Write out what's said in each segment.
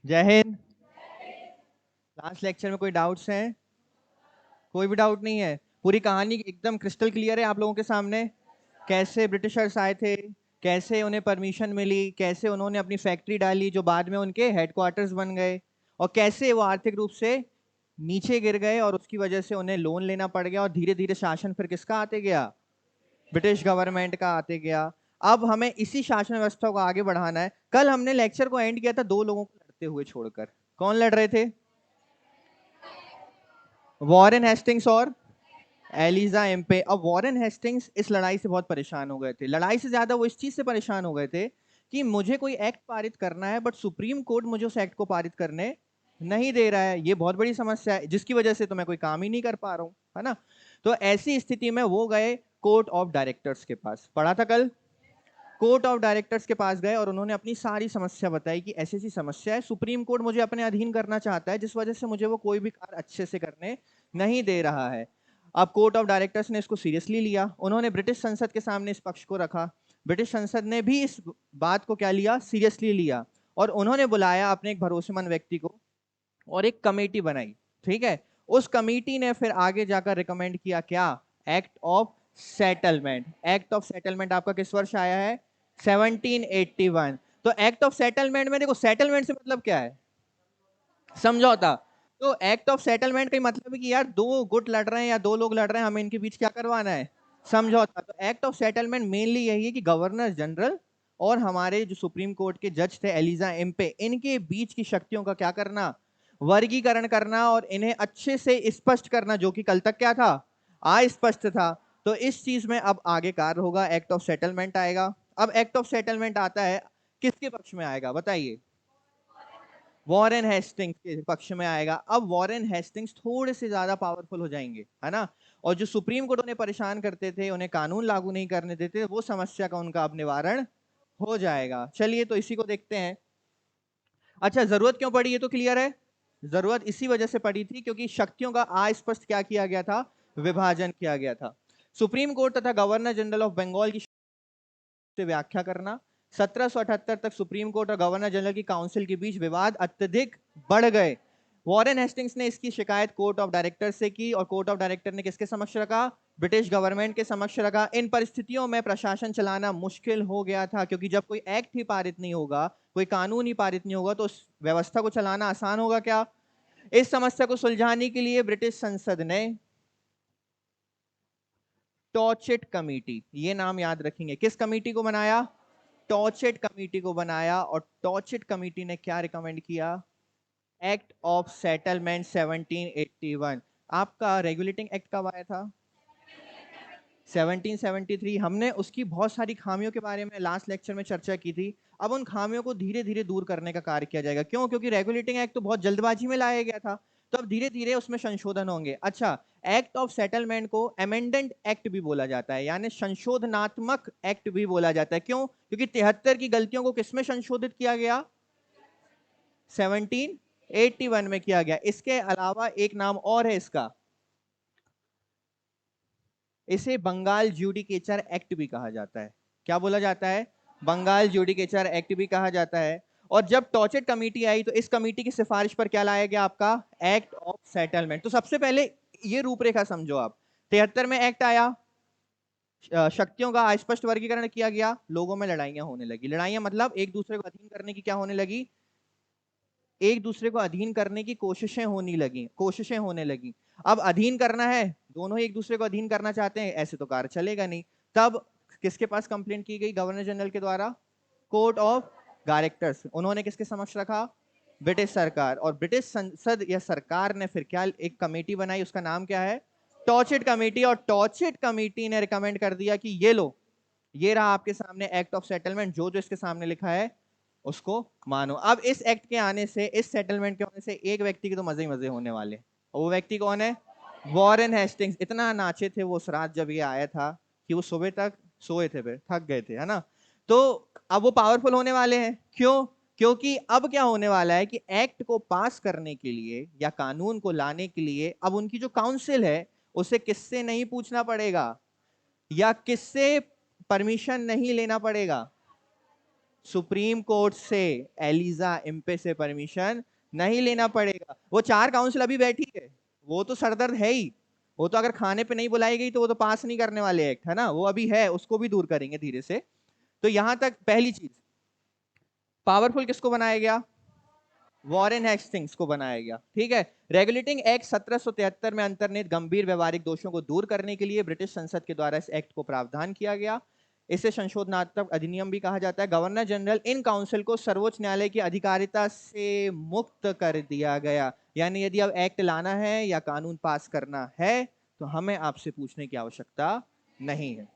जय Hind. Last lecture में कोई डाउट्स हैं? कोई भी डाउट नहीं है? पूरी कहानी एकदम क्रिस्टल क्लियर है आप लोगों के सामने? कैसे ब्रिटिशर्स आए थे, कैसे उन्हें परमिशन मिली, कैसे उन्होंने अपनी फैक्ट्री डाली जो बाद में उनके हेडक्वार्टर्स बन गए, और कैसे वो आर्थिक रूप से नीचे गिर गए और उसकी वजह से उन्हें लोन लेना पड़ गया और धीरे धीरे शासन फिर किसका आते गया? ब्रिटिश गवर्नमेंट का आते गया। अब हमें इसी शासन व्यवस्था को आगे बढ़ाना है। कल हमने लेक्चर को एंड किया था दो लोगों को लड़ते हुए छोड़कर। कौन लड़ रहे थे? वॉरेन हेस्टिंग्स और एलिजा एम्पे। अब वॉरेन हेस्टिंग्स इस लड़ाई से बहुत परेशान हो गए थे। लड़ाई से ज्यादा वो इस चीज से परेशान हो गए थे कि मुझे कोई एक्ट पारित करना है बट सुप्रीम कोर्ट मुझे उस एक्ट को पारित करने नहीं दे रहा है। ये बहुत बड़ी समस्या है जिसकी वजह से तो मैं कोई काम ही नहीं कर पा रहा हूं, है ना। तो ऐसी स्थिति में वो गए कोर्ट ऑफ डायरेक्टर्स के पास। पढ़ा था कल? कोर्ट ऑफ डायरेक्टर्स के पास गए और उन्होंने अपनी सारी समस्या बताई कि ऐसी ऐसी समस्या है, सुप्रीम कोर्ट मुझे अपने अधीन करना चाहता है जिस वजह से मुझे वो कोई भी कार्य अच्छे से करने नहीं दे रहा है। अब कोर्ट ऑफ डायरेक्टर्स ने इसको सीरियसली लिया। उन्होंने ब्रिटिश संसद के सामने इस पक्ष को रखा। ब्रिटिश संसद ने भी इस बात को क्या लिया? सीरियसली लिया। और उन्होंने बुलाया अपने एक भरोसेमंद व्यक्ति को और एक कमेटी बनाई। ठीक है। उस कमेटी ने फिर आगे जाकर रिकमेंड किया क्या? Act of settlement. Act of settlement आपका किस वर्ष आया है? 1781। तो एक्ट ऑफ सेटलमेंट में देखो, सेटलमेंट से मतलब क्या है? समझौता। तो एक्ट ऑफ सेटलमेंट का मतलब है कि यार दो गुट लड़ रहे हैं या दो लोग लड़ रहे हैं, हमें इनके बीच क्या करवाना है? समझौता। तो एक्ट ऑफ सेटलमेंट मेनली यही है कि गवर्नर जनरल और हमारे जो सुप्रीम कोर्ट के जज थे एलिजा एम्पे, इनके बीच की शक्तियों का क्या करना? वर्गीकरण करना और इन्हें अच्छे से स्पष्ट करना, जो कि कल तक क्या था? अस्पष्ट था। तो इस चीज में अब आगे कार्य होगा, एक्ट ऑफ सेटलमेंट आएगा। अब एक्ट ऑफ सेटलमेंट आता है, किसके पक्ष में आएगा बताइए? वॉरेन हेस्टिंग्स के पक्ष में आएगा। अब वॉरेन हेस्टिंग्स थोड़े से ज्यादा पावरफुल हो जाएंगे, है ना। और जो सुप्रीम कोर्ट उन्हें परेशान करते थे, उन्हें कानून लागू नहीं करने देते, वो समस्या का उनका अब निवारण हो जाएगा। चलिए तो इसी को देखते हैं। अच्छा, जरूरत क्यों पड़ी ये तो क्लियर है। जरूरत इसी वजह से पड़ी थी क्योंकि शक्तियों का अस्पष्ट क्या किया गया था? विभाजन किया गया था। सुप्रीम कोर्ट तथा गवर्नर जनरल ऑफ बंगाल की से व्याख्या करना। 1778 तक सुप्रीम कोर्ट और गवर्नर जनरल की काउंसिल के बीच विवाद अत्यधिक बढ़ गए। वॉरेन हेस्टिंग्स ने इसकी शिकायत कोर्ट ऑफ डायरेक्टर से की और कोर्ट ऑफ डायरेक्टर ने किसके समक्ष रखा? ब्रिटिश गवर्नमेंट के समक्ष रखा। इन परिस्थितियों में प्रशासन चलाना मुश्किल हो गया था क्योंकि जब कोई एक्ट ही पारित नहीं होगा, कोई कानून ही पारित नहीं होगा, तो उस व्यवस्था को चलाना आसान होगा क्या? इस समस्या को सुलझाने के लिए ब्रिटिश संसद ने टॉर्चेट कमेटी, ये नाम याद रखेंगे, किस कमेटी को बनाया? टॉर्चेट कमेटी को बनाया। और टॉर्चेट कमेटी ने क्या रिकमेंड किया? Act of settlement 1781। आपका रेगुलेटिंग एक्ट कब आया था? 1773। हमने उसकी बहुत सारी खामियों के बारे में लास्ट लेक्चर में चर्चा की थी। अब उन खामियों को धीरे धीरे दूर करने का कार्य किया जाएगा। क्यों? क्योंकि रेगुलेटिंग एक्ट तो बहुत जल्दबाजी में लाया गया था, तो अब धीरे धीरे उसमें संशोधन होंगे। अच्छा, एक्ट ऑफ सेटलमेंट को अमेंडेंट एक्ट भी बोला जाता है, यानी संशोधनात्मक एक्ट भी बोला जाता है। क्यों? क्योंकि 73 की गलतियों को किसमें संशोधित किया गया? 1781 में किया गया। इसके अलावा एक नाम और है इसका, इसे बंगाल ज्यूडिकेचर एक्ट भी कहा जाता है। क्या बोला जाता है? बंगाल ज्यूडिकेचर एक्ट भी कहा जाता है। और जब टॉर्चेट कमेटी आई तो इस कमेटी की सिफारिश पर क्या लाया गया? आपका एक्ट ऑफ सेटलमेंट। तो सबसे पहले ये रूपरेखा समझो आप। 73 में एक्ट आया, शक्तियों का अस्पष्ट वर्गीकरण किया गया, लोगों में लड़ाइयां होने लगी। लड़ाइयां मतलब एक दूसरे को अधीन करने की क्या होने लगी? एक दूसरे को अधीन करने की कोशिशें होने लगी। अब अधीन करना है, दोनों ही एक दूसरे को अधीन करना चाहते हैं, ऐसे तो कार्य चलेगा नहीं। तब किसके पास कंप्लेंट की गई? गवर्नर जनरल के द्वारा कोर्ट ऑफ डायरेक्टर्स। उन्होंने किसके समक्ष रखा? ब्रिटिश सरकार। और ब्रिटिश संसद या सरकार ने फिर क्या एक कमेटी बनाई, उसका नाम क्या है? टॉर्चेट कमेटी। और टॉर्चेट कमेटी ने रिकमेंड कर दिया कि ये लो, ये रहा आपके सामने एक्ट ऑफ सेटलमेंट, जो जो इसके सामने लिखा है उसको मानो। अब इस एक्ट के आने से, इस सेटलमेंट के होने से एक व्यक्ति के तो मजे ही मजे होने वाले। और वो व्यक्ति कौन है? Warren Hastings. इतना नाचे थे वो उस रात जब ये आया था कि वो सुबह तक सोए थे, फिर थक गए थे, है ना। तो अब वो पावरफुल होने वाले हैं। क्यों? क्योंकि अब क्या होने वाला है कि एक्ट को पास करने के लिए या कानून को लाने के लिए अब उनकी जो काउंसिल है उसे किससे नहीं पूछना पड़ेगा या किससे परमिशन नहीं लेना पड़ेगा? सुप्रीम कोर्ट से एलिजा एम्पे से परमिशन नहीं लेना पड़ेगा। वो 4 काउंसिल अभी बैठी है, वो तो सरदर्द है ही, वो तो अगर खाने पे नहीं बुलाई गई तो वो तो पास नहीं करने वाले एक्ट, है ना, वो अभी है, उसको भी दूर करेंगे धीरे से। तो यहां तक पहली चीज, पावरफुल किसको बनाया गया? वॉरेन हेस्टिंग्स को बनाया गया, ठीक है। रेगुलेटिंग एक्ट 1773 में अंतर्निहित गंभीर व्यवहारिक दोषों को दूर करने के लिए ब्रिटिश संसद के द्वारा इस एक्ट को प्रावधान किया गया। इसे संशोधनात्मक अधिनियम भी कहा जाता है। गवर्नर जनरल इन काउंसिल को सर्वोच्च न्यायालय की अधिकारिता से मुक्त कर दिया गया। यानी यदि अब एक्ट लाना है या कानून पास करना है तो हमें आपसे पूछने की आवश्यकता नहीं है।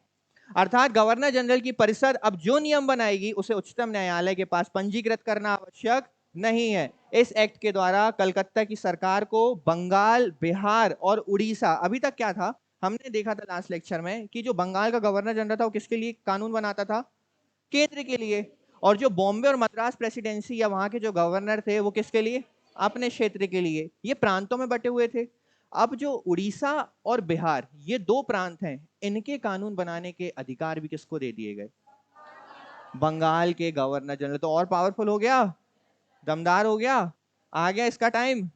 अर्थात गवर्नर जनरल की परिषद अब जो नियम बनाएगी उसे उच्चतम न्यायालय के पास पंजीकृत करना आवश्यक नहीं है। इस एक्ट के द्वारा कलकत्ता की सरकार को बंगाल, बिहार और उड़ीसा, अभी तक क्या था, हमने देखा था लास्ट लेक्चर में कि जो बंगाल का गवर्नर जनरल था वो किसके लिए कानून बनाता था? केंद्र के लिए। और जो बॉम्बे और मद्रास प्रेसिडेंसी या वहां के जो गवर्नर थे वो किसके लिए? अपने क्षेत्र के लिए। ये प्रांतों में बटे हुए थे। अब जो उड़ीसा और बिहार, ये 2 प्रांत हैं, इनके कानून बनाने के अधिकार भी किसको दे दिए गए? बंगाल के गवर्नर जनरल। तो और पावरफुल हो गया, दमदार हो गया, आ गया इसका टाइम।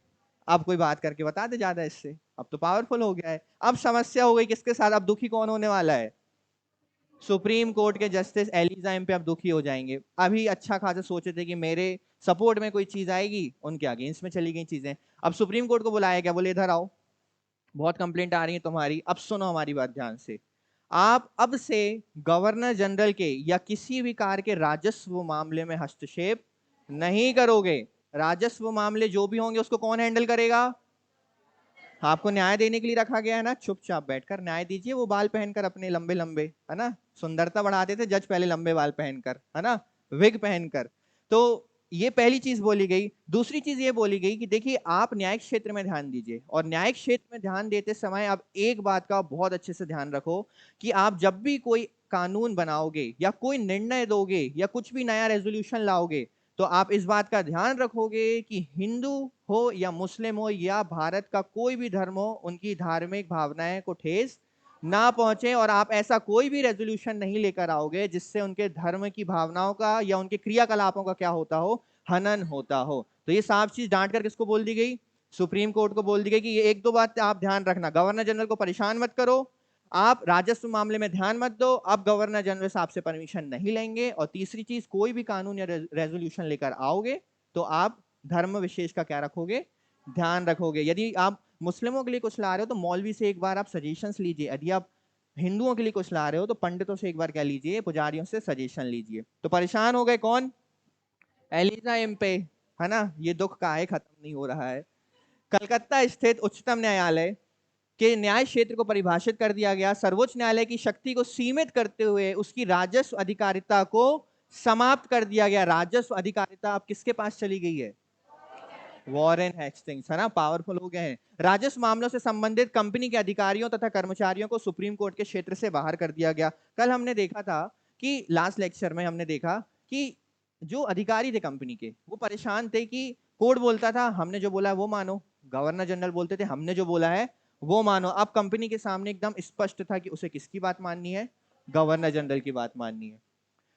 अब कोई बात करके बता दे ज्यादा इससे, अब तो पावरफुल हो गया है। अब समस्या हो गई किसके साथ? अब दुखी कौन होने वाला है? सुप्रीम कोर्ट के जस्टिस एलिजा एम पे अब दुखी हो जाएंगे। अभी अच्छा खासा सोचे थे कि मेरे सपोर्ट में कोई चीज आएगी, उनके अगेंस्ट में चली गई चीजें। अब सुप्रीम कोर्ट को बुलाया गया, बोले इधर आओ, बहुत कंप्लेंट आ रही है तुम्हारी, अब सुनो हमारी बात ध्यान से। आप अब से गवर्नर जनरल के या किसी भी कार्य के राजस्व मामले में हस्तक्षेप नहीं करोगे। राजस्व मामले जो भी होंगे उसको कौन हैंडल करेगा? आपको न्याय देने के लिए रखा गया है ना, चुपचाप बैठकर न्याय दीजिए। वो बाल पहनकर अपने लंबे लंबे, है ना, सुंदरता बढ़ाते थे जज पहले लंबे बाल पहनकर, है ना, विग पहनकर। तो ये पहली चीज बोली गई। दूसरी चीज ये बोली गई कि देखिए आप न्यायिक क्षेत्र में ध्यान दीजिए, और न्यायिक क्षेत्र में ध्यान देते समय आप एक बात का बहुत अच्छे से ध्यान रखो कि आप जब भी कोई कानून बनाओगे या कोई निर्णय दोगे या कुछ भी नया रेजोल्यूशन लाओगे तो आप इस बात का ध्यान रखोगे कि हिंदू हो या मुस्लिम हो या भारत का कोई भी धर्म हो, उनकी धार्मिक भावनाएं को ठेस ना पहुंचे। और आप ऐसा कोई भी रेजोल्यूशन नहीं लेकर आओगे जिससे उनके धर्म की भावनाओं का या उनके क्रियाकलापों का क्या होता हो, हनन होता हो। तो ये साफ चीज डांट कर किसको बोल दी गई? सुप्रीम कोर्ट को बोल दी गई कि ये 1-2 बात आप ध्यान रखना, गवर्नर जनरल को परेशान मत करो, आप राजस्व मामले में ध्यान मत दो, अब गवर्नर जनरल साहब से परमिशन नहीं लेंगे। और तीसरी चीज, कोई भी कानून या रेजोल्यूशन लेकर आओगे तो आप धर्म विशेष का क्या रखोगे? ध्यान रखोगे। यदि आप मुस्लिमों के लिए कुछ ला रहे हो तो मौलवी से एक बार आप सजेशंस लीजिए। यदि आप हिंदुओं के लिए कुछ ला रहे हो तो पंडितों से एक बार क्या लीजिए? पुजारियों से सजेशन लीजिए। तो परेशान हो गए कौन? एलिजा एम्पे, है ना। ये दुख का है, खत्म नहीं हो रहा है। कलकत्ता स्थित उच्चतम न्यायालय के न्याय क्षेत्र को परिभाषित कर दिया गया। सर्वोच्च न्यायालय की शक्ति को सीमित करते हुए उसकी राजस्व अधिकारिता को समाप्त कर दिया गया। राजस्व अधिकारिता अब किसके पास चली गई है? वॉरेन हेस्टिंग्स, है ना, पावरफुल हो गए हैं। राजस्व मामलों से संबंधित कंपनी के अधिकारियों तथा कर्मचारियों को सुप्रीम कोर्ट के क्षेत्र से बाहर कर दिया गया। कल हमने देखा था कि लास्ट लेक्चर में हमने देखा कि जो अधिकारी थे कंपनी के, वो परेशान थे कि कोर्ट बोलता था हमने जो बोला है वो मानो, गवर्नर जनरल बोलते थे हमने जो बोला है वो मानो। अब कंपनी के सामने एकदम स्पष्ट था कि उसे किसकी बात माननी है? गवर्नर जनरल की बात माननी है।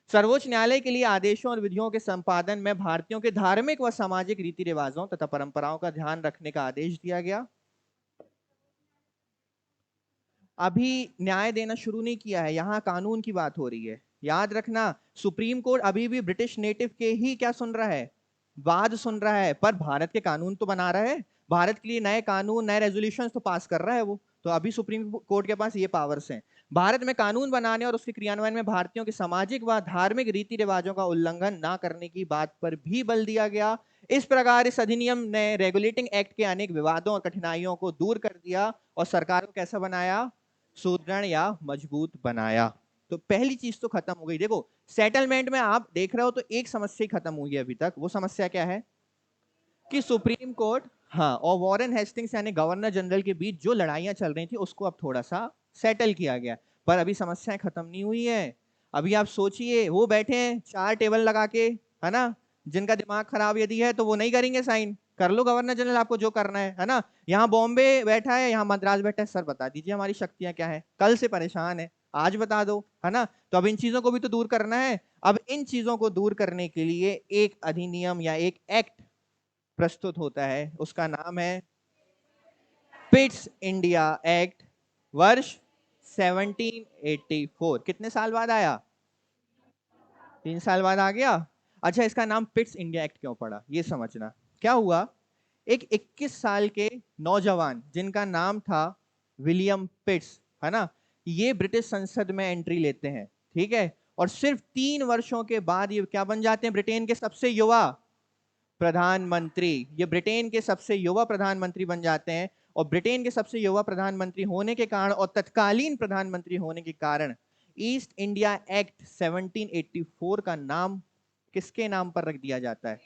सर्वोच्च न्यायालय के लिए आदेशों और विधियों के संपादन में भारतीयों के धार्मिक व सामाजिक रीति रिवाजों तथा परंपराओं का ध्यान रखने का आदेश दिया गया। अभी न्याय देना शुरू नहीं किया है, यहां कानून की बात हो रही है। याद रखना, सुप्रीम कोर्ट अभी भी ब्रिटिश नेटिव के ही क्या सुन रहा है? वाद सुन रहा है, पर भारत के कानून तो बना रहा है। भारत के लिए नए कानून, नए रेजोल्यूशन तो पास कर रहा है वो। तो अभी सुप्रीम कोर्ट के पास ये पावर्स हैं। भारत में कानून बनाने और उसके क्रियान्वयन में भारतीयों के सामाजिक व धार्मिक रीति रिवाजों का उल्लंघन ना करने की बात पर भी बल दिया गया। इस प्रकार इस अधिनियम ने रेगुलेटिंग एक्ट के अनेक विवादों और कठिनाइयों को दूर कर दिया और सरकार को कैसा बनाया? सुदृढ़ या मजबूत बनाया। तो पहली चीज तो खत्म हो गई। देखो सेटलमेंट में आप देख रहे हो तो एक समस्या खत्म हुई है अभी तक। वो समस्या क्या है? कि सुप्रीम कोर्ट, हाँ, और वॉरेन हेस्टिंग्स यानी गवर्नर जनरल के बीच जो लड़ाइयां चल रही थी उसको अब थोड़ा सा सेटल किया गया। पर अभी समस्याएं खत्म नहीं हुई है। अभी आप सोचिए, वो बैठे हैं 4 टेबल लगा के, है ना, जिनका दिमाग खराब यदि है तो वो नहीं करेंगे साइन। कर लो गवर्नर जनरल, आपको जो करना है ना। यहाँ बॉम्बे बैठा है, यहाँ मद्रास बैठा है, सर बता दीजिए हमारी शक्तियां क्या है। कल से परेशान है, आज बता दो, है ना। तो अब इन चीजों को भी तो दूर करना है। अब इन चीजों को दूर करने के लिए एक अधिनियम या एक एक्ट प्रस्तुत होता है, उसका नाम है पिट्स इंडिया एक्ट, वर्ष 1784। कितने साल बाद आया? 3 साल बाद आ गया। अच्छा, इसका नाम पिट्स इंडिया एक्ट क्यों पड़ा, ये समझना। क्या हुआ, एक 21 साल के नौजवान जिनका नाम था विलियम पिट्स, है ना, ये ब्रिटिश संसद में एंट्री लेते हैं, ठीक है, और सिर्फ 3 वर्षों के बाद ये क्या बन जाते हैं? ब्रिटेन के सबसे युवा प्रधानमंत्री। ये ब्रिटेन के सबसे युवा प्रधानमंत्री बन जाते हैं, और ब्रिटेन के सबसे युवा प्रधानमंत्री होने के कारण और तत्कालीन प्रधानमंत्री होने के कारण ईस्ट इंडिया एक्ट 1784 का नाम किसके नाम पर रख दिया जाता है?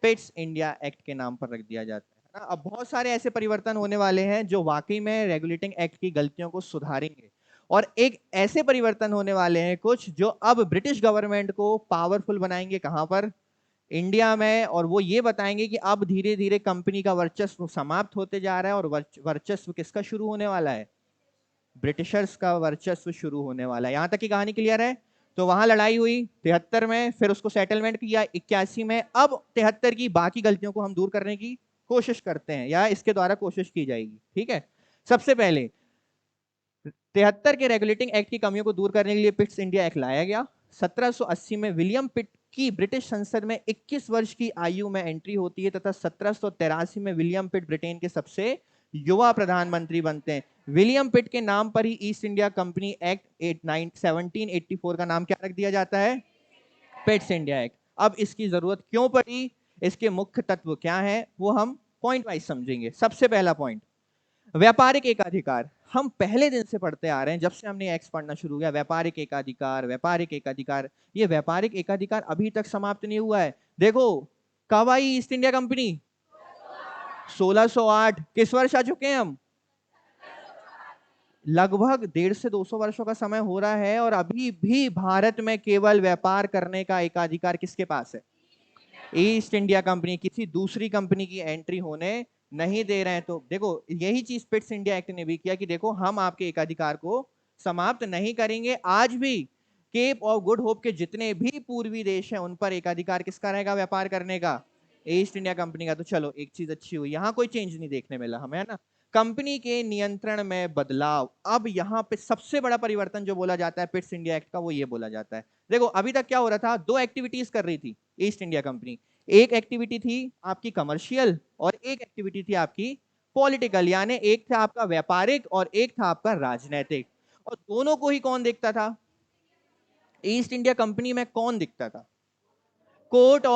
पिट्स इंडिया एक्ट के नाम पर रख दिया जाता है ना। अब बहुत सारे ऐसे परिवर्तन होने वाले हैं जो वाकई में रेगुलेटिंग एक्ट की गलतियों को सुधारेंगे, और एक ऐसे परिवर्तन होने वाले हैं कुछ जो अब ब्रिटिश गवर्नमेंट को पावरफुल बनाएंगे। कहां पर? इंडिया में। और वो ये बताएंगे कि अब धीरे धीरे कंपनी का वर्चस्व समाप्त होते जा रहा है, और वर्चस्व किसका शुरू होने वाला है? ब्रिटिशर्स का वर्चस्व शुरू होने वाला है। यहां तक की कहानी क्लियर है? तो वहां लड़ाई हुई 73 में, फिर उसको सेटलमेंट किया 81 में। अब 73 की बाकी गलतियों को हम दूर करने की कोशिश करते हैं, या इसके द्वारा कोशिश की जाएगी, ठीक है। सबसे पहले 73 के रेगुलेटिंग एक्ट की कमियों को दूर करने के लिए पिट्स इंडिया एक्ट लाया गया। 1780 में विलियम पिट की ब्रिटिश संसद में 21 वर्ष की आयु में एंट्री होती है, तथा 1783 में विलियम पिट ब्रिटेन के सबसे युवा प्रधानमंत्री बनते हैं। विलियम पिट के नाम पर ही ईस्ट इंडिया कंपनी एक्ट 1784 का नाम क्या रख दिया जाता है? Pitt's India act. अब इसकी जरूरत क्यों पड़ी, इसके मुख्य तत्व क्या है, वो हम पॉइंट वाइज समझेंगे। सबसे पहला पॉइंट, व्यापारिक एकाधिकार। हम पहले दिन से पढ़ते आ रहे हैं, जब से हमने एक्स पढ़ना शुरू किया, व्यापारिक एकाधिकार, व्यापारिक एकाधिकार। ये व्यापारिक एकाधिकार अभी तक समाप्त नहीं हुआ है। देखो, कब आई ईस्ट इंडिया कंपनी? 1608। किस वर्ष आ चुके हैं हम? लगभग 150 से 200 वर्षों का समय हो रहा है, और अभी भी भारत में केवल व्यापार करने का एकाधिकार किसके पास है? East India company. किसी दूसरी कंपनी की एंट्री होने नहीं दे रहे हैं। तो देखो, यही चीज पिट्स इंडिया एक्ट ने भी किया कि देखो, हम आपके एकाधिकार को समाप्त नहीं करेंगे। आज भी केप और गुड होप के जितने भी पूर्वी देश हैं, उन पर एकाधिकार किसका रहेगा व्यापार करने का? ईस्ट इंडिया कंपनी का। तो चलो, एक चीज अच्छी हुई, यहां कोई चेंज नहीं देखने मिला हमें, है ना। कंपनी के नियंत्रण में बदलाव। अब यहाँ पे सबसे बड़ा परिवर्तन जो बोला जाता है पिट्स इंडिया एक्ट का, वो ये बोला जाता है। देखो, अभी तक क्या हो रहा था, दो एक्टिविटीज कर रही थी ईस्ट इंडिया कंपनी। एक एक्टिविटी थी आपकी कमर्शियल, और एक एक्टिविटी थी आपकी पॉलिटिकल, यानी एक था आपका व्यापारिक और एक था आपका राजनीतिक। और दोनों को ही कौन देखता था? ईस्ट इंडिया कंपनी में कौन दिखता था? कोर्ट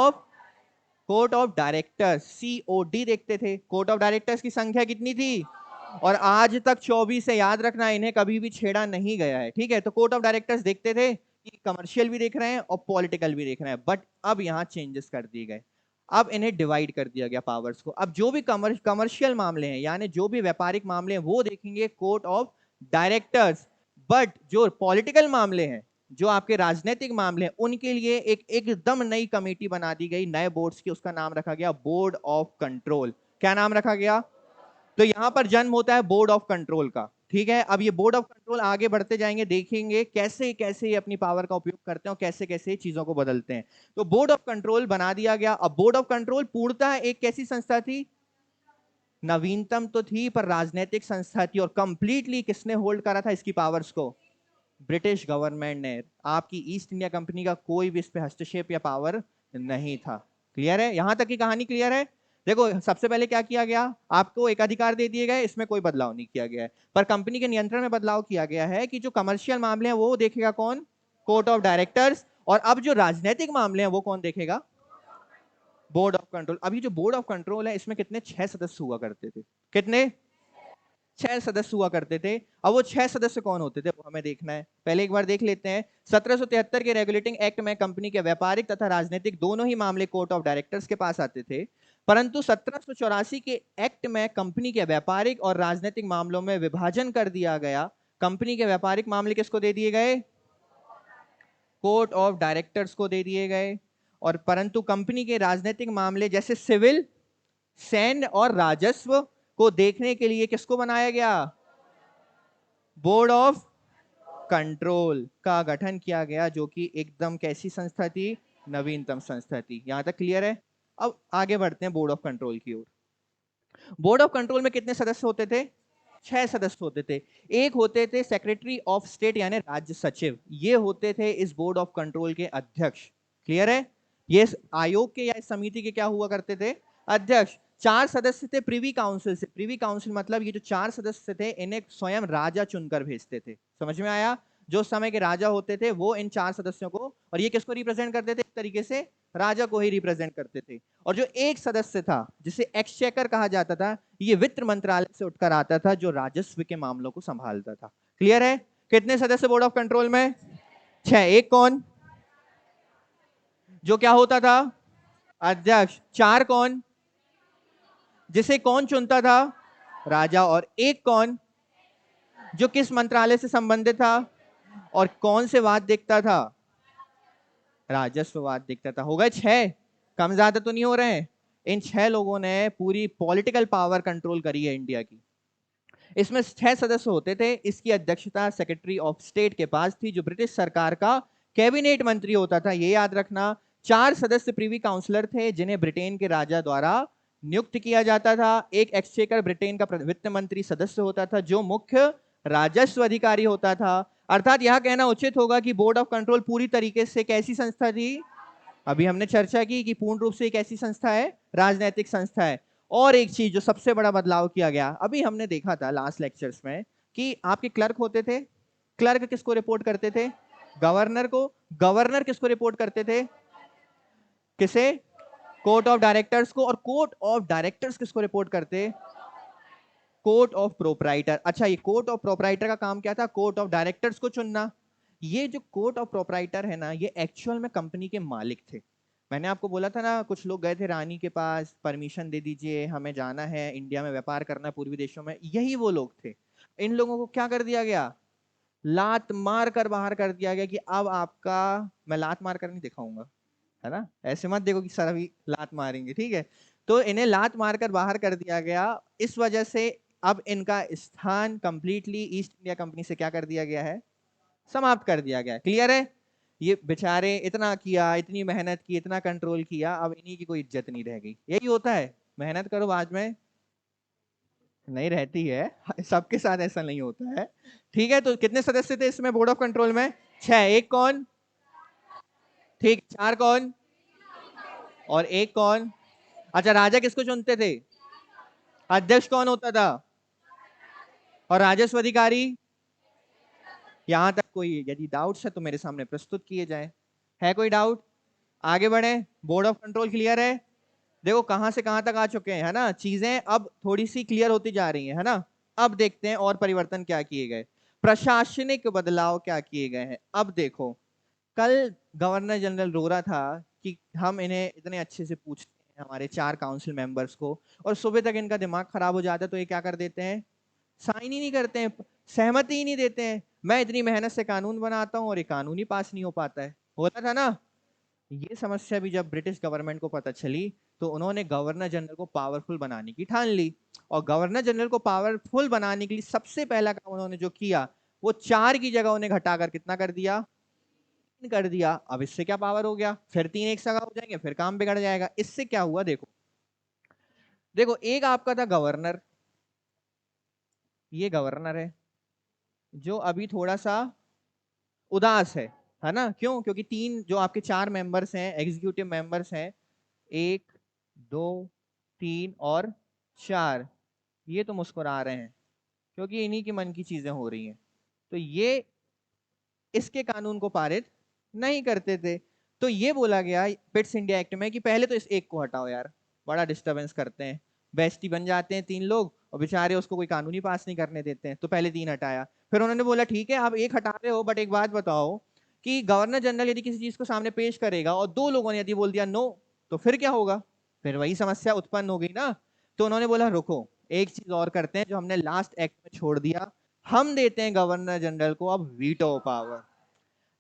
ऑफ डायरेक्टर्स, सीओडी देखते थे। कोर्ट ऑफ डायरेक्टर्स की संख्या कितनी थी? और आज तक 24 है, याद रखना, इन्हें कभी भी छेड़ा नहीं गया है, ठीक है। तो कोर्ट ऑफ डायरेक्टर्स देखते थे कि कमर्शियल भी देख रहे हैं और पॉलिटिकल भी देख रहे हैं, बट अब यहां चेंजेस कर दिए गए। अब इन्हें डिवाइड कर दिया गया पावर्स को। अब जो भी कमर्शियल मामले हैं, यानी जो भी व्यापारिक मामले हैं, वो देखेंगे कोर्ट ऑफ डायरेक्टर्स। बट जो पॉलिटिकल मामले हैं, जो आपके राजनीतिक मामले हैं, उनके लिए एक एकदम नई कमेटी बना दी गई नए बोर्ड्स की। उसका नाम रखा गया बोर्ड ऑफ कंट्रोल। क्या नाम रखा गया? तो यहां पर जन्म होता है बोर्ड ऑफ कंट्रोल का, ठीक है। अब ये बोर्ड ऑफ कंट्रोल आगे बढ़ते जाएंगे, देखेंगे कैसे कैसे ये अपनी पावर का उपयोग करते हैं और कैसे कैसे चीजों को बदलते हैं। तो बोर्ड ऑफ कंट्रोल बना दिया गया। अब बोर्ड ऑफ कंट्रोल पूर्णतः एक कैसी संस्था थी? नवीनतम तो थी, पर राजनीतिक संस्था थी। और कंप्लीटली किसने होल्ड करा था इसकी पावर्स को? ब्रिटिश गवर्नमेंट ने। आपकी ईस्ट इंडिया कंपनी का कोई भी इस पे हस्तक्षेप या पावर नहीं था। क्लियर है? यहां तक की कहानी क्लियर है? देखो, सबसे पहले क्या किया गया, आपको एकाधिकार दे दिए गए, इसमें कोई बदलाव नहीं किया गया है। पर कंपनी के नियंत्रण में बदलाव किया गया है कि जो कमर्शियल मामले हैं वो देखेगा कौन? Court of directors. और अब जो राजनीतिक मामले हैं वो कौन देखेगा? Board of control. अभी जो बोर्ड ऑफ कंट्रोल है, इसमें कितने? 6 सदस्य हुआ करते थे। कितने? 6 सदस्य हुआ करते थे। अब वो 6 सदस्य कौन होते थे, वो हमें देखना है। पहले एक बार देख लेते हैं। 1773 के रेगुलेटिंग एक्ट में कंपनी के व्यापारिक तथा राजनीतिक दोनों ही मामले कोर्ट ऑफ डायरेक्टर्स के पास आते थे। परंतु 1784 के एक्ट में कंपनी के व्यापारिक और राजनीतिक मामलों में विभाजन कर दिया गया। कंपनी के व्यापारिक मामले किसको दे दिए गए? कोर्ट ऑफ डायरेक्टर्स को दे दिए गए। और परंतु कंपनी के राजनीतिक मामले जैसे सिविल, सैन्य और राजस्व को देखने के लिए किसको बनाया गया? बोर्ड ऑफ कंट्रोल का गठन किया गया, जो कि एकदम कैसी संस्था थी? नवीनतम संस्था थी। यहां तक क्लियर है? अब आगे बढ़ते हैं बोर्ड ऑफ कंट्रोल की ओर। बोर्ड ऑफ कंट्रोल में कितने सदस्य होते थे? 6 सदस्य होते थे। एक होते थे सेक्रेटरी ऑफ स्टेट यानी राज्य सचिव, ये होते थे इस बोर्ड ऑफ कंट्रोल के अध्यक्ष। क्लियर है? ये इस आयोग के या इस समिति के क्या हुआ करते थे? अध्यक्ष। 4 सदस्य थे प्रिवी काउंसिल से। प्रिवी काउंसिल मतलब ये जो 4 सदस्य थे इन्हें स्वयं राजा चुनकर भेजते थे। समझ में आया? जो समय के राजा होते थे वो इन 4 सदस्यों को, और ये किसको रिप्रेजेंट करते थे? एक तरीके से राजा को ही रिप्रेजेंट करते थे। और जो एक सदस्य था जिसे एक्सचेकर कहा जाता था, ये वित्त मंत्रालय से उठकर आता था, जो राजस्व के मामलों को संभालता था। क्लियर है? कितने सदस्य बोर्ड ऑफ कंट्रोल में? 6। एक कौन? जो क्या होता था? अध्यक्ष। 4 कौन? जिसे कौन चुनता था? राजा। और एक कौन? जो किस मंत्रालय से संबंधित था और कौन से वाद देखता था? राजस्व वाद देखता था। हो गए 6? कम ज्यादा तो नहीं हो रहे हैं? इन 6 लोगों ने पूरी पॉलिटिकल पावर कंट्रोल करी है इंडिया की। इसमें 6 सदस्य होते थे। इसकी अध्यक्षता सेक्रेटरी ऑफ स्टेट के पास थी, जो ब्रिटिश सरकार का कैबिनेट मंत्री होता था। ये याद रखना। 4 सदस्य प्रीवी काउंसलर थे, जिन्हें ब्रिटेन के राजा द्वारा नियुक्त किया जाता था। एक एक्सचेकर ब्रिटेन का वित्त मंत्री सदस्य होता था, जो मुख्य राजस्व अधिकारी होता था। अर्थात यह कहना उचित होगा कि बोर्ड ऑफ कंट्रोल पूरी तरीके से कैसी संस्था थी? अभी हमने चर्चा की कि पूर्ण रूप से एक ऐसी संस्था है, राजनैतिक संस्था है। और एक चीज जो सबसे बड़ा बदलाव किया गया, अभी हमने देखा था लास्ट लेक्चर्स में, कि आपके क्लर्क होते थे। क्लर्क किसको रिपोर्ट करते थे? गवर्नर को। गवर्नर किसको रिपोर्ट करते थे? किसे? कोर्ट ऑफ डायरेक्टर्स को। और कोर्ट ऑफ डायरेक्टर्स किसको रिपोर्ट करते? Court of proprietor. अच्छा, ये कोर्ट ऑफ प्रोपराइटर का काम क्या था? कोर्ट ऑफ डायरेक्टर्स को चुनना। ये जो कोर्ट ऑफ प्रोपराइटर है ना, ये एक्चुअल में कंपनी के मालिक थे। मैंने आपको बोला था ना, कुछ लोग गए थे रानी के पास, परमिशन दे दीजिए, हमें जाना है, इंडिया में व्यापार करना है पूर्वी देशों में। यही वो लोग थे। इन लोगों को क्या कर दिया गया? लात मार कर बाहर कर दिया गया कि अब आपका, मैं लात मार कर नहीं दिखाऊंगा, है ना? ऐसे मत देखो कि सर अभी लात मारेंगे, ठीक है? तो इन्हें लात मारकर बाहर कर दिया गया। इस वजह से अब इनका स्थान कंप्लीटली ईस्ट इंडिया कंपनी से क्या कर दिया गया है? समाप्त कर दिया गया। क्लियर है? ये बेचारे इतना किया, इतनी मेहनत की, इतना कंट्रोल किया, अब इन्हीं की कोई इज्जत नहीं रह गई। यही होता है, मेहनत करो बाद में नहीं रहती है। सबके साथ ऐसा नहीं होता है। ठीक है, तो कितने सदस्य थे इसमें बोर्ड ऑफ कंट्रोल में? 6। एक कौन? ठीक। 4 कौन? और एक कौन? अच्छा, राजा किसको चुनते थे? अध्यक्ष कौन होता था? और राजस्व अधिकारी? यहां तक कोई यदि डाउट्स है तो मेरे सामने प्रस्तुत किए जाए। है कोई डाउट? आगे बढ़े। बोर्ड ऑफ कंट्रोल क्लियर है? देखो कहां से कहां तक आ चुके हैं, है ना? चीजें अब थोड़ी सी क्लियर होती जा रही है ना? अब देखते हैं और परिवर्तन क्या किए गए, प्रशासनिक बदलाव क्या किए गए हैं। अब देखो, कल गवर्नर जनरल रो रहा था कि हम इन्हें इतने अच्छे से पूछते हैं, हमारे 4 काउंसिल मेंबर्स को, और सुबह तक इनका दिमाग खराब हो जाता है, तो ये क्या कर देते हैं? साइन ही नहीं करते हैं, सहमति ही नहीं देते हैं। मैं इतनी मेहनत से कानून बनाता हूं और ये कानून ही पास नहीं हो पाता है। होता था ना? ये समस्या भी जब ब्रिटिश गवर्नमेंट को पता चली, तो उन्होंने गवर्नर जनरल को पावरफुल बनाने की ठान ली। और गवर्नर जनरल को पावरफुल बनाने के लिए सबसे पहला काम उन्होंने जो किया, वो 4 की जगह उन्हें घटाकर कितना कर दिया? 3 कर दिया। अब इससे क्या पावर हो गया? फिर 3 एक जगह हो जाएंगे, फिर काम बिगड़ जाएगा। इससे क्या हुआ? देखो देखो, एक आपका था गवर्नर, ये गवर्नर है, जो अभी थोड़ा सा उदास है ना? क्यों? क्योंकि 3 जो आपके 4 मेंबर्स हैं, एग्जीक्यूटिव मेंबर्स हैं, 1 2 3 और 4, ये तो मुस्कुरा रहे हैं, क्योंकि इन्हीं के मन की चीजें हो रही हैं। तो ये इसके कानून को पारित नहीं करते थे। तो ये बोला गया पिट्स इंडिया एक्ट में कि पहले तो इस एक को हटाओ यार, बड़ा डिस्टरबेंस करते हैं। बेस्टी बन जाते हैं 3 लोग और बेचारे उसको कोई कानून ही पास नहीं करने देते हैं। तो पहले 3 हटाया। फिर उन्होंने बोला ठीक है, आप 1 हटा रहे हो, बट एक बात बताओ कि गवर्नर जनरल यदि किसी चीज को सामने पेश करेगा और 2 लोगों ने यदि बोल दिया नो, तो फिर क्या होगा? फिर वही समस्या उत्पन्न हो गई ना। तो उन्होंने बोला रुको, एक चीज और करते हैं, जो हमने लास्ट एक्ट में छोड़ दिया, हम देते हैं गवर्नर जनरल को अब वीटो पावर।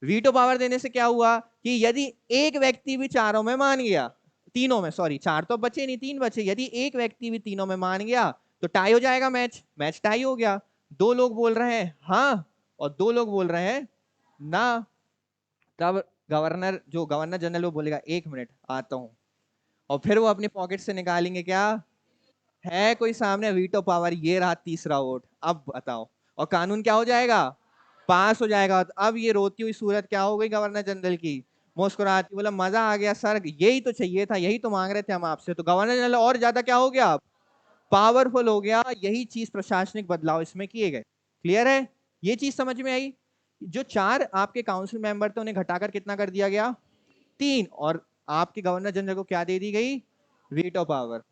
वीटो पावर देने से क्या हुआ कि यदि एक व्यक्ति भी चारों में मान गया, तीनों में, सॉरी 4 तो बचे नहीं, 3 बचे, यदि एक व्यक्ति भी तीनों में मान गया तो टाई हो जाएगा, मैच टाई हो गया। 2 लोग बोल रहे हैं हाँ, और 2 लोग बोल रहे हैं ना, तब गवर्नर जनरल वो बोलेगा 1 मिनट आता हूं, और फिर वो अपनी पॉकेट से निकालेंगे क्या, है कोई सामने वीटो पावर, ये रहा तीसरा वोट, अब बताओ, और कानून क्या हो जाएगा, पास हो जाएगा। तो अब ये रोती हुई सूरत क्या हो गई गवर्नर जनरल की, मुस्कुराती, बोला मजा आ गया सर, यही तो चाहिए था, यही तो मांग रहे थे हम आपसे। तो गवर्नर जनरल और ज्यादा क्या हो गया, पावरफुल हो गया। यही चीज प्रशासनिक बदलाव इसमें किए गए। क्लियर है, ये चीज समझ में आई। जो 4 आपके काउंसिल मेंबर थे उन्हें घटाकर कितना कर दिया गया, 3, और आपके गवर्नर जनरल को क्या दे दी गई, veto power.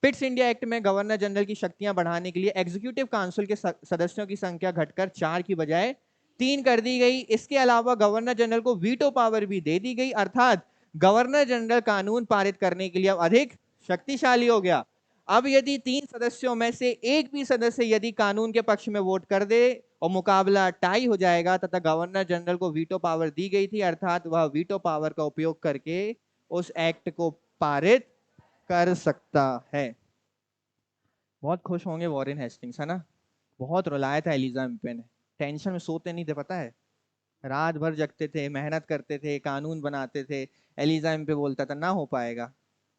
Pitt's India act में गवर्नर जनरल की शक्तियां बढ़ाने के लिए एग्जीक्यूटिव काउंसिल के सदस्यों की संख्या घटकर 4 की बजाय 3 कर दी गई। इसके अलावा गवर्नर जनरल को वीटो पावर भी दे दी गई, अर्थात गवर्नर जनरल कानून पारित करने के लिए अब अधिक शक्तिशाली हो गया। अब यदि 3 सदस्यों में से एक भी सदस्य यदि कानून के पक्ष में वोट कर दे और मुकाबला टाई हो जाएगा, तथा गवर्नर जनरल को वीटो पावर दी गई थी, अर्थात वह वीटो पावर का उपयोग करके उस एक्ट को पारित कर सकता है। बहुत खुश होंगे वॉरेन हेस्टिंग्स, है ना, बहुत रुलाया था एलिजा एम्पे ने, टेंशन में सोते नहीं थे पता है, रात भर जगते थे, मेहनत करते थे, कानून बनाते थे। एलिजा एम्पे बोलता था ना हो पाएगा,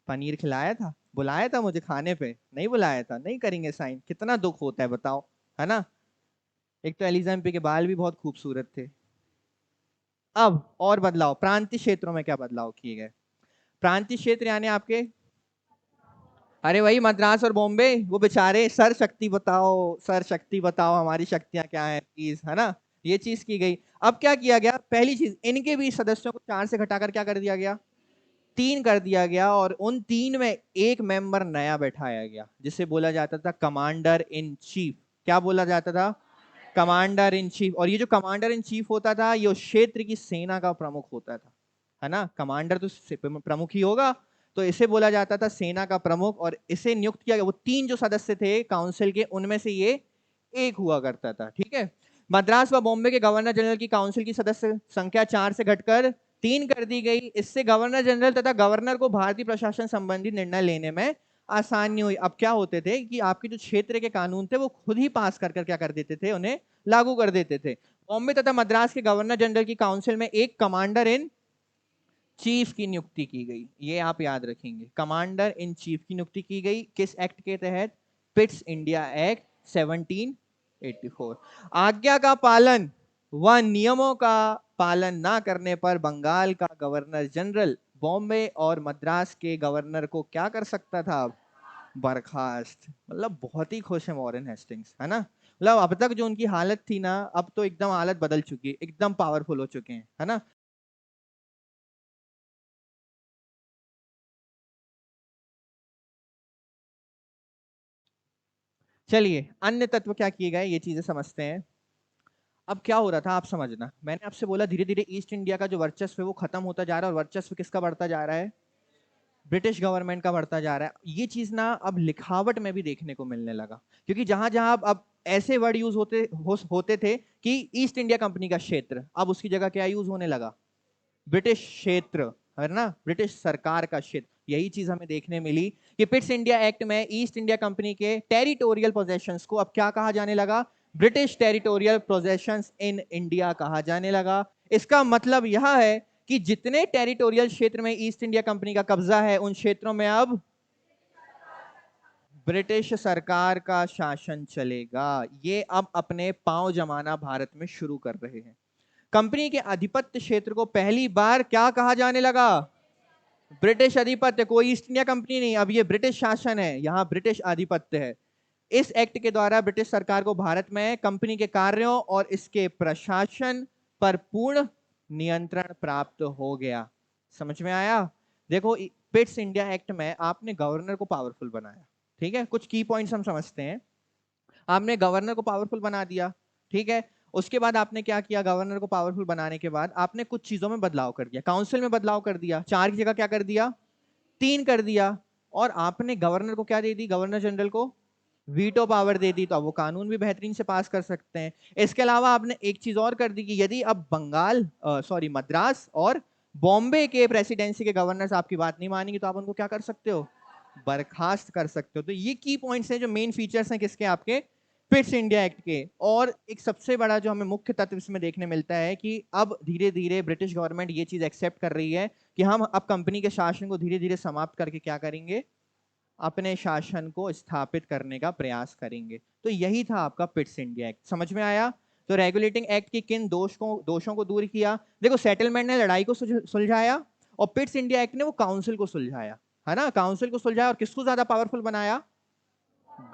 पनीर खिलाया था, बुलाया था मुझे खाने पे, नहीं बुलाया था, नहीं करेंगे साइन, कितना दुख होता है बताओ, है ना। एक तो एलिजा एम्पे के बाल भी बहुत खूबसूरत थे। अब और बदलाव, प्रांतीय क्षेत्रों में क्या बदलाव किए गए, प्रांतीय क्षेत्र यानी आपके, अरे वही मद्रास और बॉम्बे, वो बेचारे सर शक्ति बताओ, सर शक्ति बताओ, हमारी शक्तियां क्या है प्लीज, है ना, ये चीज की गई। अब क्या किया गया, पहली चीज, इनके भी सदस्यों को 4 से घटाकर क्या कर दिया गया, 3 कर दिया गया, और उन 3 में एक मेंबर नया बैठाया गया, जिसे बोला जाता था कमांडर इन चीफ। क्या बोला जाता था, कमांडर इन चीफ। और ये जो कमांडर इन चीफ होता था, ये उस क्षेत्र की सेना का प्रमुख होता था, है ना, कमांडर तो प्रमुख ही होगा, तो इसे बोला जाता था सेना का प्रमुख, और इसे नियुक्त किया गया। वो 3 जो सदस्य थे काउंसिल के, उनमें से ये एक हुआ करता था, ठीक है। मद्रास व बॉम्बे के गवर्नर जनरल की काउंसिल की सदस्य संख्या 4 से घटकर 3 कर दी गई। इससे गवर्नर जनरल तथा गवर्नर को भारतीय प्रशासन संबंधी निर्णय लेने में आसानी हुई। अब क्या होते थे कि आपके जो क्षेत्र के कानून थे वो खुद ही पास कर कर क्या कर देते थे, उन्हें लागू कर देते थे। बॉम्बे तथा मद्रास के गवर्नर जनरल की काउंसिल में एक कमांडर इन चीफ की नियुक्ति की गई, ये आप याद रखेंगे, कमांडर इन चीफ की नियुक्ति की गई। किस एक्ट के तहत, पिट्स इंडिया एक्ट 1784। आज्ञा का पालन व नियमों का पालन ना करने पर बंगाल का गवर्नर जनरल बॉम्बे और मद्रास के गवर्नर को क्या कर सकता था, बर्खास्त। मतलब बहुत ही खुश है वॉरेन हेस्टिंग्स, है ना, मतलब अब तक जो उनकी हालत थी ना, अब तो एकदम हालत बदल चुकी है, एकदम पावरफुल हो चुके हैं, है ना। चलिए अन्य तत्व क्या किए गए, ये चीजें समझते हैं। अब क्या हो रहा था आप समझना, मैंने आपसे बोला धीरे धीरे ईस्ट इंडिया का जो वर्चस्व है वो खत्म होता जा रहा है, और वर्चस्व किसका बढ़ता जा रहा है, ब्रिटिश गवर्नमेंट का बढ़ता जा रहा है। ये चीज ना अब लिखावट में भी देखने को मिलने लगा, क्योंकि जहां जहां अब ऐसे वर्ड यूज होते थे कि ईस्ट इंडिया कंपनी का क्षेत्र, अब उसकी जगह क्या यूज होने लगा, ब्रिटिश क्षेत्र, है ना, ब्रिटिश सरकार का क्षेत्र। यही चीज हमें देखने मिली कि पिट्स इंडिया एक्ट में ईस्ट इंडिया कंपनी के टेरिटोरियल पोजेशंस को अब क्या कहा जाने लगा, British territorial possessions in India कहा जाने लगा। इसका मतलब यह है कि जितने टेरिटोरियल क्षेत्र में ईस्ट इंडिया कंपनी का कब्जा है, उन क्षेत्रों में अब ब्रिटिश सरकार का शासन चलेगा। ये अब अपने पांव जमाना भारत में शुरू कर रहे हैं। कंपनी के आधिपत्य क्षेत्र को पहली बार क्या कहा जाने लगा, ब्रिटिश आधिपत्य। कोई ईस्ट इंडिया कंपनी नहीं, अब ये ब्रिटिश शासन है, यहां ब्रिटिश आधिपत्य है। इस एक्ट के द्वारा ब्रिटिश सरकार को भारत में कंपनी के कार्यों और इसके प्रशासन पर पूर्ण नियंत्रण प्राप्त हो गया। समझ में आया। देखो पिट्स इंडिया एक्ट में आपने गवर्नर को पावरफुल बनाया, ठीक है, कुछ की पॉइंट्स हम समझते हैं। आपने गवर्नर को पावरफुल बना दिया, ठीक है। उसके बाद आपने क्या किया, गवर्नर को पावरफुल बनाने के बाद आपने कुछ चीजों में बदलाव कर दिया, काउंसिल में बदलाव कर दिया, 4 की जगह क्या कर दिया, 3 कर दिया। और आपने गवर्नर को क्या दे दी, गवर्नर जनरल को वीटो पावर दे दी, तो अब वो कानून भी बेहतरीन से पास कर सकते हैं। इसके अलावा आपने एक चीज और कर दी कि यदि अब मद्रास और बॉम्बे के प्रेसिडेंसी के गवर्नर्स आपकी बात नहीं मानेंगे, तो आप उनको क्या कर सकते हो, बर्खास्त कर सकते हो। तो ये की पॉइंट्स हैं जो मेन फीचर्स हैं किसके, आपके पिट्स इंडिया एक्ट के। और एक सबसे बड़ा जो हमें मुख्य तत्व इसमें देखने मिलता है कि अब धीरे धीरे ब्रिटिश गवर्नमेंट ये चीज एक्सेप्ट कर रही है कि हम अब कंपनी के शासन को धीरे धीरे समाप्त करके क्या करेंगे, अपने शासन को स्थापित करने का प्रयास करेंगे। तो यही था आपका पिट्स इंडिया एक्ट। समझ में आया? तो रेगुलेटिंग एक्ट के किन दोषों को दूर किया? देखो, सेटलमेंट ने लड़ाई को सुलझाया और पिट्स इंडिया एक्ट ने वो काउंसिल को सुलझाया, है ना, काउंसिल को सुलझाया और किसको ज्यादा पावरफुल बनाया?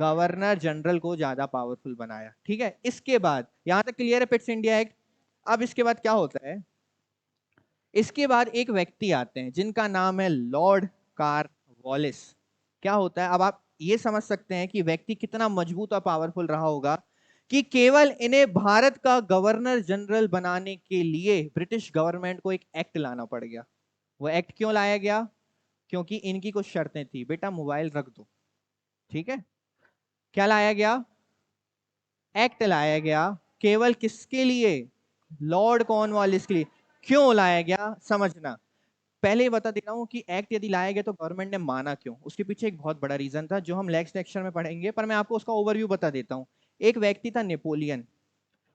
गवर्नर जनरल को ज्यादा पावरफुल बनाया। ठीक है, इसके बाद यहां तक क्लियर है पिट्स इंडिया एक्ट। अब इसके बाद क्या होता है, इसके बाद एक व्यक्ति आते हैं जिनका नाम है लॉर्ड कार्नवालिस। क्या होता है, अब आप ये समझ सकते हैं कि व्यक्ति कितना मजबूत और पावरफुल रहा होगा कि केवल इन्हें भारत का गवर्नर जनरल बनाने के लिए ब्रिटिश गवर्नमेंट को एक एक्ट लाना पड़ गया। वो एक्ट क्यों लाया गया? क्योंकि इनकी कुछ शर्तें थी। बेटा मोबाइल रख दो, ठीक है। क्या लाया गया? एक्ट लाया गया। केवल किसके लिए? लॉर्ड कॉर्नवालिस के लिए। क्यों लाया गया समझना। पहले ही बता दे रहा हूं कि एक्ट यदि लाया गया तो गवर्नमेंट ने माना क्यों, उसके पीछे एक बहुत बड़ा रीजन था जो हम नेक्स्ट लेक्चर में पढ़ेंगे, पर मैं आपको उसका ओवरव्यू बता देता हूं। एक व्यक्ति था नेपोलियन,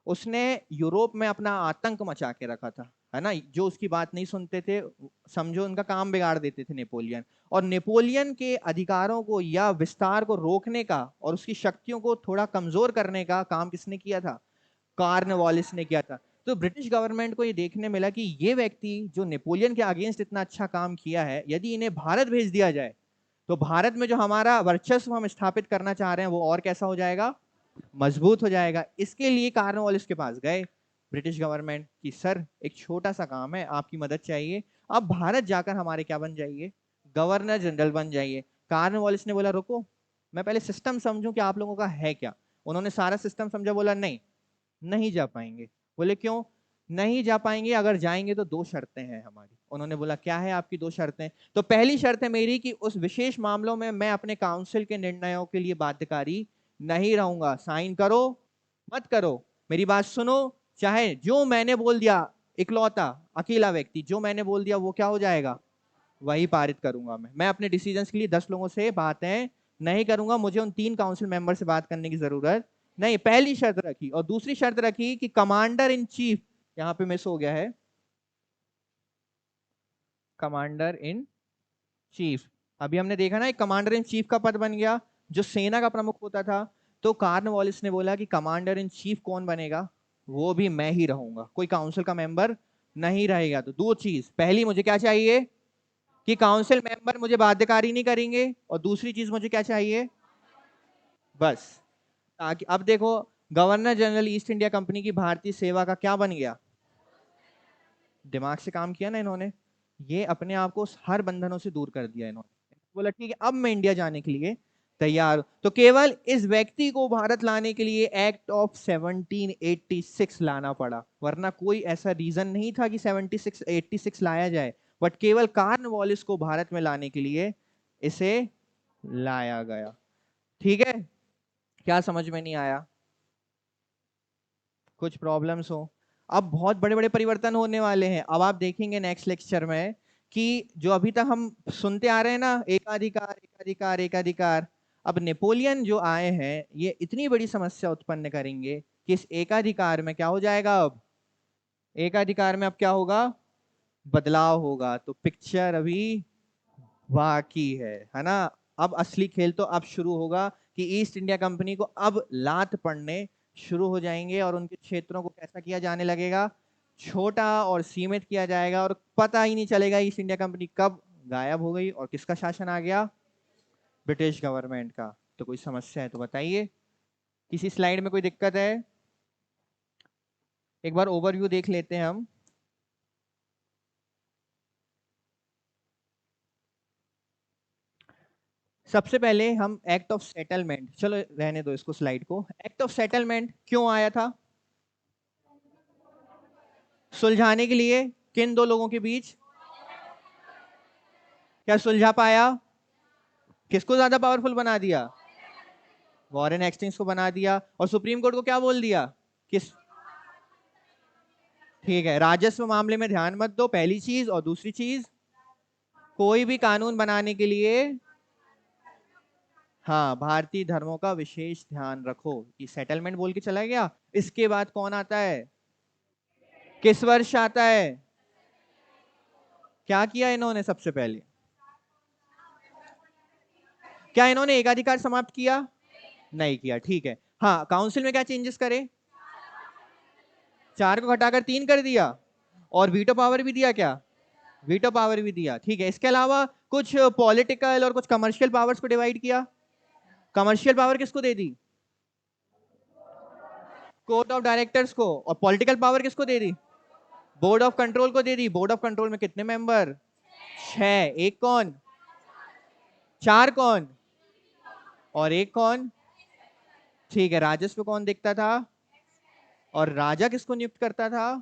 उसने यूरोप में अपना आतंक मचा के रखा था, है ना। जो उसकी बात नहीं सुनते थे, समझो उनका काम बिगाड़ देते थे नेपोलियन। और नेपोलियन के अधिकारों को या विस्तार को रोकने का और उसकी शक्तियों को थोड़ा कमजोर करने का काम किसने किया था? कार्नवालिस ने किया था। तो ब्रिटिश गवर्नमेंट को ये देखने मिला कि ये व्यक्ति जो नेपोलियन के अगेंस्ट इतना अच्छा काम किया है, यदि इन्हें भारत भेज दिया जाए तो भारत में जो हमारा वर्चस्व हम स्थापित करना चाह रहे हैं वो और कैसा हो जाएगा? मजबूत हो जाएगा। इसके लिए कार्नवालिस के पास गए ब्रिटिश गवर्नमेंट कि सर एक छोटा सा काम है, आपकी मदद चाहिए, आप भारत जाकर हमारे क्या बन जाइए? गवर्नर जनरल बन जाइए। कार्नवालिस ने बोला रुको, मैं पहले सिस्टम समझूं कि आप लोगों का है क्या। उन्होंने सारा सिस्टम समझा, बोला नहीं, नहीं जा पाएंगे। बोले क्यों नहीं जा पाएंगे? अगर जाएंगे तो दो शर्तें हैं हमारी। उन्होंने बोला क्या है आपकी दो शर्तें? तो पहली शर्त है मेरी कि उस विशेष मामलों में मैं अपने काउंसिल के निर्णयों के लिए बाध्यकारी नहीं रहूंगा। साइन करो मत करो, मेरी बात सुनो, चाहे जो मैंने बोल दिया, इकलौता अकेला व्यक्ति जो मैंने बोल दिया वो क्या हो जाएगा? वही पारित करूंगा। मैं अपने डिसीजंस के लिए 10 लोगों से बातें नहीं करूंगा, मुझे उन 3 काउंसिल मेंबर से बात करने की जरूरत नहीं। पहली शर्त रखी। और दूसरी शर्त रखी कि कमांडर इन चीफ, यहां पे मिस हो गया है, कमांडर इन चीफ। अभी हमने देखा ना, एक कमांडर इन चीफ का पद बन गया जो सेना का प्रमुख होता था। तो कार्नवालिस ने बोला कि कमांडर इन चीफ कौन बनेगा? वो भी मैं ही रहूंगा, कोई काउंसिल का मेंबर नहीं रहेगा। तो दो चीज, पहली मुझे क्या चाहिए कि काउंसिल मेंबर मुझे बाध्यकारी नहीं करेंगे, और दूसरी चीज मुझे क्या चाहिए? बस। ताकि अब देखो, governor general east India company की भारतीय सेवा का क्या बन गया? दिमाग से काम किया ना इन्होंने, ये अपने आप को हर बंधनों से दूर कर दिया इन्होंने। बोला ठीक है, अब मैं इंडिया जाने के लिए तैयार हूं। तो केवल इस व्यक्ति को भारत लाने के लिए एक्ट ऑफ 1786 लाना पड़ा, वरना कोई ऐसा रीजन नहीं था कि 76 86 लाया जाए। बट केवल कार्नवालिस को भारत में लाने के लिए इसे लाया गया। ठीक है, क्या समझ में नहीं आया? कुछ प्रॉब्लम्स हो? अब बहुत बड़े बड़े परिवर्तन होने वाले हैं। अब आप देखेंगे नेक्स्ट लेक्चर में कि जो अभी तक हम सुनते आ रहे हैं ना, एकाधिकार एकाधिकार एकाधिकार, अब नेपोलियन जो आए हैं ये इतनी बड़ी समस्या उत्पन्न करेंगे कि इस एकाधिकार में क्या हो जाएगा? अब एकाधिकार में अब क्या होगा? बदलाव होगा। तो पिक्चर अभी बाकी है ना। अब असली खेल तो अब शुरू होगा कि ईस्ट इंडिया कंपनी को अब लात पड़ने शुरू हो जाएंगे और उनके क्षेत्रों को कैसा किया जाने लगेगा? छोटा और सीमित किया जाएगा, और पता ही नहीं चलेगा ईस्ट इंडिया कंपनी कब गायब हो गई और किसका शासन आ गया? ब्रिटिश गवर्नमेंट का। तो कोई समस्या है तो बताइए, किसी स्लाइड में कोई दिक्कत है? एक बार ओवरव्यू देख लेते हैं हम। सबसे पहले हम एक्ट ऑफ सेटलमेंट, चलो रहने दो इसको, स्लाइड को। एक्ट ऑफ सेटलमेंट क्यों आया था? सुलझाने के लिए। किन दो लोगों के बीच? क्या सुलझा पाया? किसको ज्यादा पावरफुल बना दिया? वॉरेन हेस्टिंग्स को बना दिया। और सुप्रीम कोर्ट को क्या बोल दिया? किस? ठीक है, राजस्व मामले में ध्यान मत दो, पहली चीज। और दूसरी चीज, कोई भी कानून बनाने के लिए हाँ, भारतीय धर्मों का विशेष ध्यान रखो। कि सेटलमेंट बोल के चला गया। इसके बाद कौन आता है? किस वर्ष आता है? क्या किया इन्होंने सबसे पहले? क्या इन्होंने एकाधिकार समाप्त किया? नहीं किया, ठीक है। हाँ, काउंसिल में क्या चेंजेस करे? 4 को घटाकर 3 कर दिया। और वीटो पावर भी दिया क्या? वीटो पावर भी दिया, ठीक है। इसके अलावा कुछ पॉलिटिकल और कुछ कमर्शियल पावर्स को डिवाइड किया। कमर्शियल पावर किसको दे दी? कोर्ट ऑफ डायरेक्टर्स को। और पॉलिटिकल पावर किसको दे दी? बोर्ड ऑफ कंट्रोल को दे दी। बोर्ड ऑफ कंट्रोल में कितने मेंबर? 6। एक कौन? 4 कौन? और एक कौन? ठीक है। राजस्व कौन देखता था? और राजा किसको नियुक्त करता था?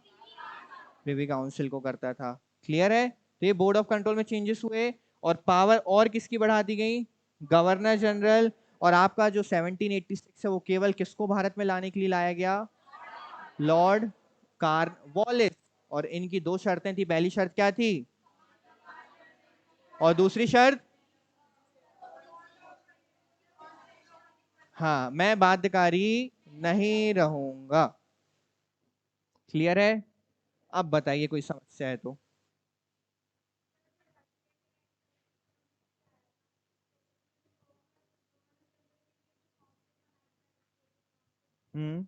प्रिवी काउंसिल को करता था। क्लियर है? तो ये बोर्ड ऑफ कंट्रोल में चेंजेस हुए। और पावर और किसकी बढ़ा दी गई? Governor general. और आपका जो 1786 है वो केवल किसको भारत में लाने के लिए लाया गया? Lord Cornwallis. और इनकी 2 शर्तें थी। पहली शर्त क्या थी? और दूसरी शर्त? हाँ, मैं बाध्यकारी नहीं रहूंगा। क्लियर है? अब बताइए कोई समस्या है तो। हम्म।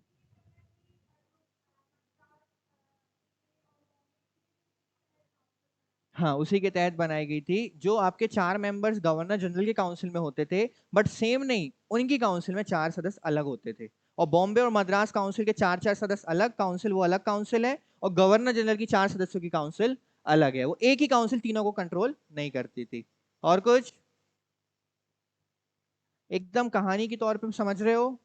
हाँ, उसी के तहत बनाई गई थी। जो आपके 4 मेंबर्स गवर्नर जनरल के काउंसिल में होते थे, बट सेम नहीं, उनकी काउंसिल में 4 सदस्य अलग होते थे। और बॉम्बे और मद्रास काउंसिल के 4-4 सदस्य अलग काउंसिल, वो अलग काउंसिल है। और गवर्नर जनरल की 4 सदस्यों की काउंसिल अलग है। वो एक ही काउंसिल तीनों को कंट्रोल नहीं करती थी। और कुछ? एकदम कहानी के तौर पे समझ रहे हो?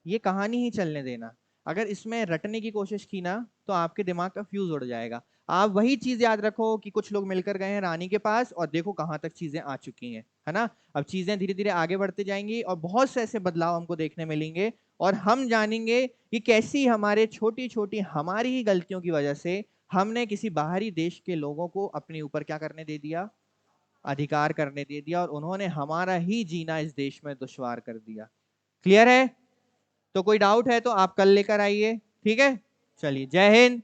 ये कहानी ही चलने देना। अगर इसमें रटने की कोशिश की ना तो आपके दिमाग का फ्यूज उड़ जाएगा। आप वही चीज याद रखो कि कुछ लोग मिलकर गए हैं रानी के पास और देखो कहां तक चीजें आ चुकी हैं, है ना। अब चीजें धीरे धीरे आगे बढ़ते जाएंगी और बहुत से ऐसे बदलाव हमको देखने मिलेंगे। और हम जानेंगे कि कैसी हमारे छोटी छोटी हमारी ही गलतियों की वजह से हमने किसी बाहरी देश के लोगों को अपने ऊपर क्या करने दे दिया? अधिकार करने दे दिया। और उन्होंने हमारा ही जीना इस देश में दुश्वार कर दिया। क्लियर है? तो कोई डाउट है तो आप कल लेकर आइए। ठीक है? चलिए, जय हिंद।